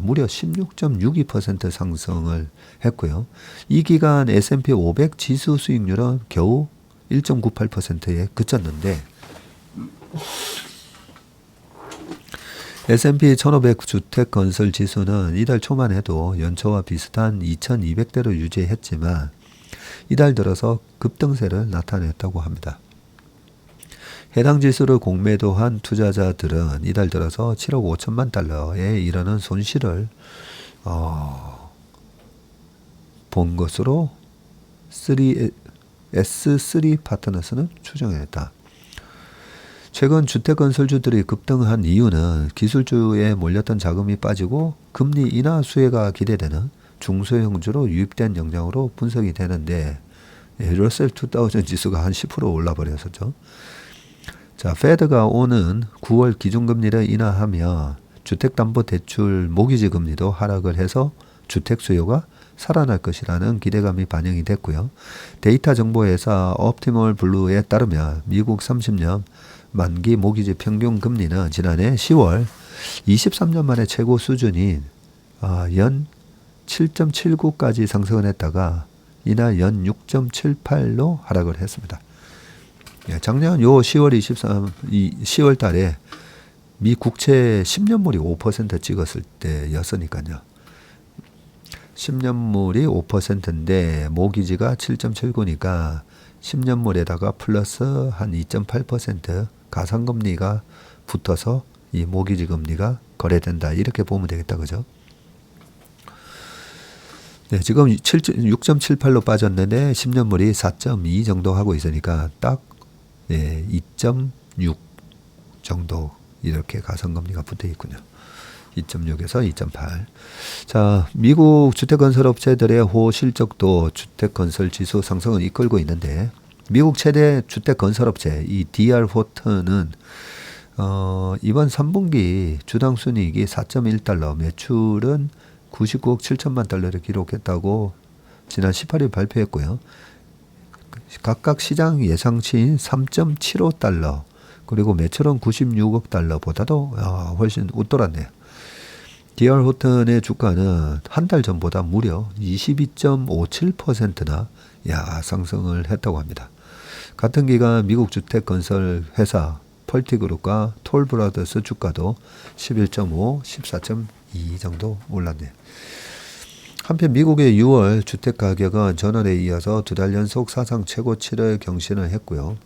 무려 16.62% 상승을 했고요. 이 기간 S&P 500 지수 수익률은 겨우 1.98%에 그쳤는데 S&P 1500 주택 건설 지수는 이달 초만 해도 연초와 비슷한 2200대로 유지했지만 이달 들어서 급등세를 나타냈다고 합니다. 해당 지수를 공매도한 투자자들은 이달 들어서 7억 5천만 달러에 이르는 손실을 본 것으로 S3 파트너스는 추정했다. 최근 주택건설주들이 급등한 이유는 기술주에 몰렸던 자금이 빠지고 금리 인하 수혜가 기대되는 중소형주로 유입된 영향으로 분석이 되는데 러셀 2000 지수가 한 10% 올라버렸었죠. 자, 페드가 오는 9월 기준금리를 인하하며 주택담보대출 모기지 금리도 하락을 해서 주택 수요가 살아날 것이라는 기대감이 반영이 됐고요. 데이터 정보회사 옵티멀 블루에 따르면 미국 30년 만기 모기지 평균 금리는 지난해 10월 23년 만에 최고 수준인 연 7.79까지 상승을 했다가 이날 연 6.78로 하락을 했습니다. 작년 요 10월 달에 미 국채 10년물이 5% 찍었을 때였으니까요. 10년물이 5%인데 모기지가 7.79니까 10년물에다가 플러스 한 2.8% 가상금리가 붙어서 이 모기지 금리가 거래된다. 이렇게 보면 되겠다. 그죠? 네, 지금 6.78로 빠졌는데 10년물이 4.2 정도 하고 있으니까 딱 2.6 정도 이렇게 가상금리가 붙어 있군요. 2.6에서 2.8. 자, 미국 주택건설업체들의 호실적도 주택건설지수 상승을 이끌고 있는데 미국 최대 주택건설업체 이 D.R. 호튼은 이번 3분기 주당 순이익이 4.1달러, 매출은 99억 7천만 달러를 기록했다고 지난 18일 발표했고요. 각각 시장 예상치인 3.75달러 그리고 매출은 96억 달러보다도 훨씬 웃돌았네요. D.R. 호튼의 주가는 한 달 전보다 무려 22.57%나 상승을 했다고 합니다. 같은 기간 미국 주택건설 회사 펄티그룹과 톨브라더스 주가도 11.5, 14.2 정도 올랐네요. 한편 미국의 6월 주택가격은 전월에 이어서 두 달 연속 사상 최고치를 경신을 했고요.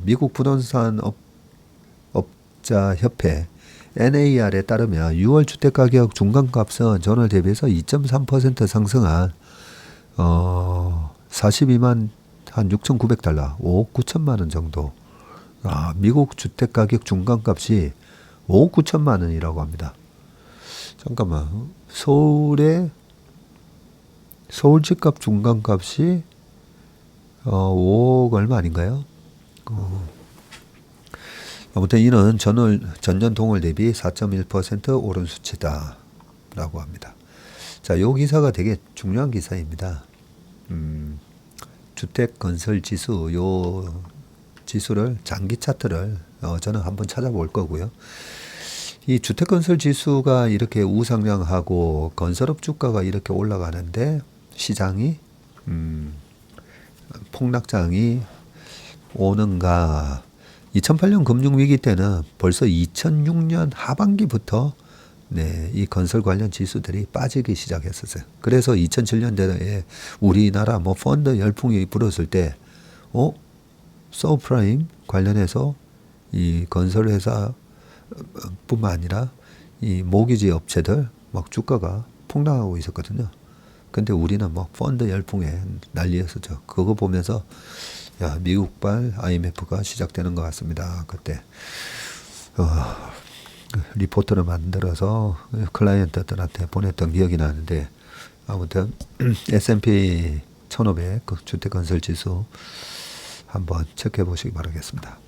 미국 부동산 업자 협회 NAR에 따르면 6월 주택가격 중간값은 전월 대비해서 2.3% 상승한 42만 한 6,900달러, 5억 9천만 원 정도. 미국 주택가격 중간값이 5억 9천만 원이라고 합니다. 잠깐만, 서울 집값 중간값이 5억 얼마 아닌가요? 아무튼 이는 전년 동월 대비 4.1% 오른 수치다 라고 합니다. 자, 요 기사가 되게 중요한 기사입니다. 주택 건설 지수, 요 지수를 장기 차트를 저는 한번 찾아볼 거고요. 이 주택 건설 지수가 이렇게 우상향하고 건설업 주가가 이렇게 올라가는데 시장이 폭락장이 오는가? 2008년 금융위기 때는 벌써 2006년 하반기부터 이 건설 관련 지수들이 빠지기 시작했었어요. 그래서 2007년대에 우리나라 펀드 열풍이 불었을 때, 서브프라임 관련해서 이 건설회사 뿐만 아니라 이 모기지 업체들 막 주가가 폭락하고 있었거든요. 근데 우리는 펀드 열풍에 난리였었죠. 그거 보면서 미국발 IMF가 시작되는 것 같습니다. 그때 리포트를 만들어서 클라이언트들한테 보냈던 기억이 나는데 아무튼 S&P 1500 주택건설지수 한번 체크해 보시기 바라겠습니다.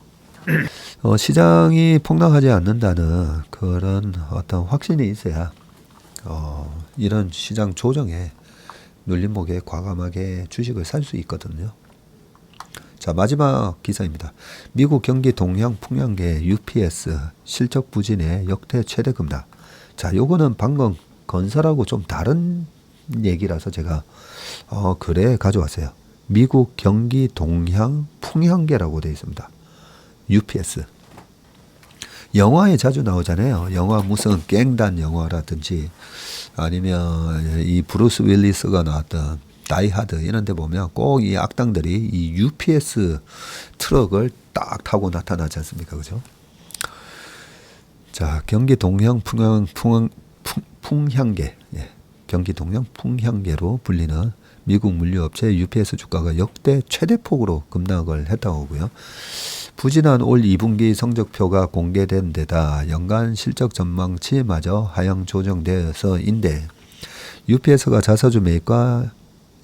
시장이 폭락하지 않는다는 그런 어떤 확신이 있어야 이런 시장 조정에 눌림목에 과감하게 주식을 살 수 있거든요. 자, 마지막 기사입니다. 미국 경기 동향 풍량계 UPS 실적 부진의 역대 최대 급락. 자, 요거는 방금 건설하고 좀 다른 얘기라서 제가 글에 가져왔어요. 미국 경기 동향 풍향계라고 되어 있습니다. UPS. 영화에 자주 나오잖아요. 영화 무슨 갱단 영화라든지 아니면 이 브루스 윌리스가 나왔던 다이하드 이런 데 보면 꼭 이 악당들이 이 UPS 트럭을 딱 타고 나타나지 않습니까? 그죠? 자, 경기 동향 풍향계. 예. 경기 동향 풍향계로 불리는 미국 물류업체 UPS 주가가 역대 최대폭으로 급락을 했다고 하고요. 부진한 올 2분기 성적표가 공개된 데다 연간 실적 전망치마저 하향 조정되어서인데 UPS가 자사주 매입과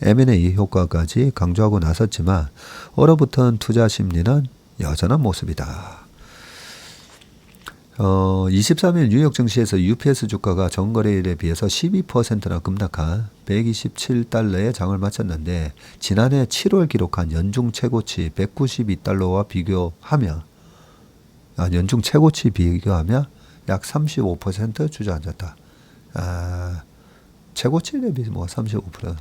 M&A 효과까지 강조하고 나섰지만 얼어붙은 투자 심리는 여전한 모습이다. 23일 뉴욕 증시에서 UPS 주가가 전거래일에 비해서 12%나 급락한 127달러에 장을 마쳤는데 지난해 7월 기록한 연중 최고치 192달러와 비교하면 연중 최고치 비교하면 약 35% 주저앉았다. 최고치 대비 뭐 35%.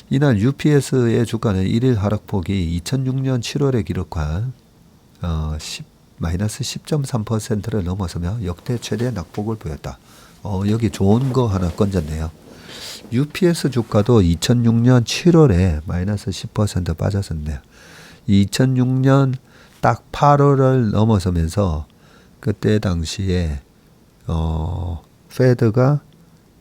이날 UPS의 주가는 1일 하락폭이 2006년 7월에 기록한 마이너스 10.3%를 넘어서며 역대 최대 낙폭을 보였다. 여기 좋은 거 하나 건졌네요. UPS 주가도 2006년 7월에 마이너스 10% 빠졌었네요. 2006년 딱 8월을 넘어서면서 그때 당시에 페드가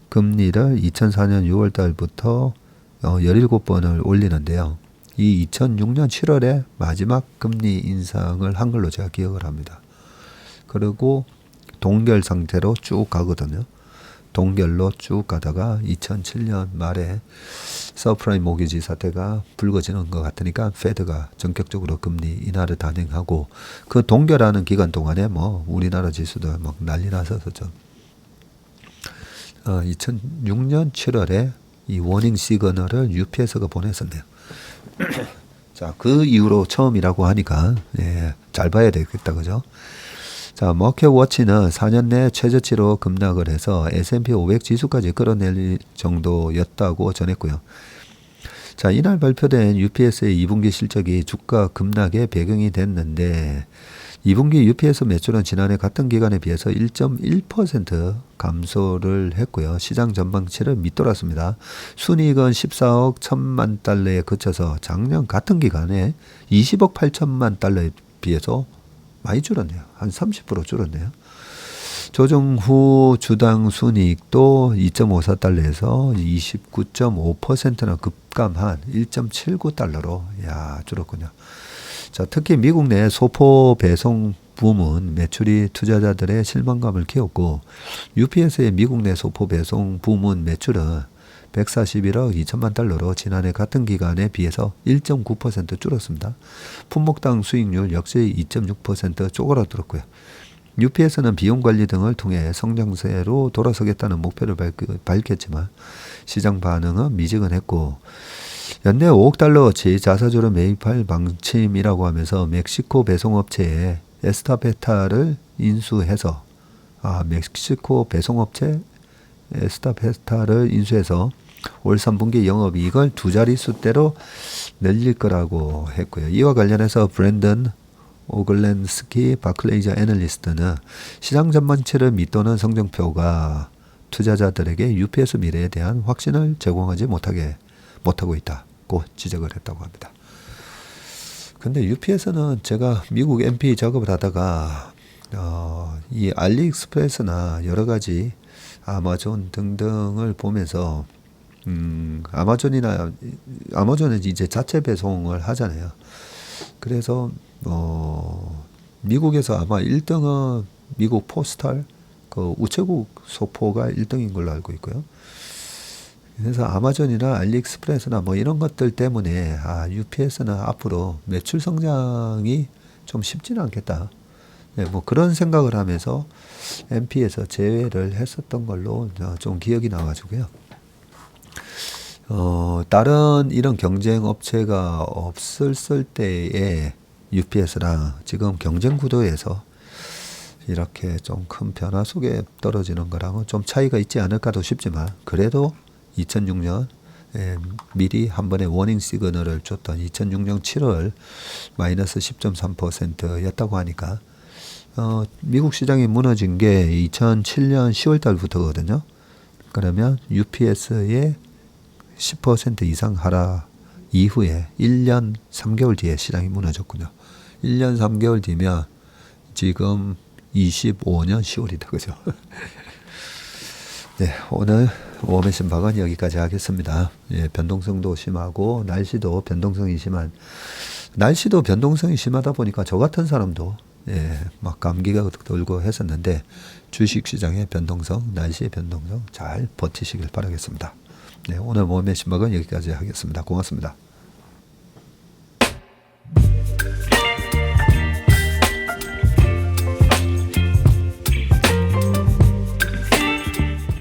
금리를 2004년 6월 달부터 17번을 올리는데요. 이 2006년 7월에 마지막 금리 인상을 한 걸로 제가 기억을 합니다. 그리고 동결 상태로 쭉 가거든요. 동결로 쭉 가다가 2007년 말에 서프라임 모기지 사태가 불거지는 것 같으니까 페드가 전격적으로 금리 인하를 단행하고 그 동결하는 기간 동안에 뭐 우리나라 지수도 막 난리 났었죠. 2006년 7월에 이 워닝 시그널을 UPS가 보냈었네요. 자, 그 이후로 처음이라고 하니까 잘 봐야 되겠다, 그죠? 자, 머켓워치는 4년 내 최저치로 급락을 해서 S&P 500 지수까지 끌어낼 정도였다고 전했고요. 자, 이날 발표된 UPS의 2분기 실적이 주가 급락의 배경이 됐는데 2분기 UPS 매출은 지난해 같은 기간에 비해서 1.1% 감소를 했고요. 시장 전망치를 밑돌았습니다. 순이익은 14억 1천만 달러에 그쳐서 작년 같은 기간에 20억 8천만 달러에 비해서 많이 줄었네요. 한 30% 줄었네요. 조정 후 주당 순이익도 2.54달러에서 29.5%나 급감한 1.79달러로 줄었군요. 자, 특히 미국 내 소포 배송 붐은 매출이 투자자들의 실망감을 키웠고 UPS의 미국 내 소포 배송 붐은 매출은 141억 2천만 달러로 지난해 같은 기간에 비해서 1.9% 줄었습니다. 품목당 수익률 역시 2.6% 쪼그라들었고요. UPS는 비용 관리 등을 통해 성장세로 돌아서겠다는 목표를 밝혔지만 시장 반응은 미지근했고 연내 5억 달러어치 자사주를 매입할 방침이라고 하면서 멕시코 배송업체에 에스타페타를 인수해서 멕시코 배송업체 에스타페타를 인수해서 올 3분기 영업이익을 두 자릿수대로 늘릴 거라고 했고요. 이와 관련해서 브랜든 오글렌스키 바클레이저 애널리스트는 시장 전망치를 밑도는 성적표가 투자자들에게 UPS 미래에 대한 확신을 제공하지 못하고 있다고 지적을 했다고 합니다. 근데 UPS는 제가 미국 MP 작업을 하다가 이 알리익스프레스나 여러 가지 아마존 등등을 보면서 아마존은 이제 자체 배송을 하잖아요. 그래서 미국에서 아마 1등은 미국 포스탈 그 우체국 소포가 1등인 걸로 알고 있고요. 그래서 아마존이나 알리익스프레스나 뭐 이런 것들 때문에 UPS는 앞으로 매출 성장이 좀 쉽지는 않겠다. 뭐 그런 생각을 하면서 MP에서 제외를 했었던 걸로 좀 기억이 나가지고요. 다른 이런 경쟁 업체가 없을 때에 UPS랑 지금 경쟁 구도에서 이렇게 좀 큰 변화 속에 떨어지는 거랑은 좀 차이가 있지 않을까도 싶지만, 그래도 2006년 미리 한 번에 워닝 시그널을 줬던 2006년 7월 마이너스 10.3%였다고 하니까 미국 시장이 무너진 게 2007년 10월 달부터거든요. 그러면 UPS의 10% 이상 하락 이후에 1년 3개월 뒤에 시장이 무너졌군요. 1년 3개월 뒤면 지금 25년 10월이다. 그죠? 네, 오늘 웜의 신박은 여기까지 하겠습니다. 예, 변동성도 심하고 날씨도 변동성이 심하다 보니까 저 같은 사람도 막 감기가 돌고 했었는데, 주식시장의 변동성, 날씨의 변동성 잘 버티시길 바라겠습니다. 네, 오늘 웜의 신박은 여기까지 하겠습니다. 고맙습니다.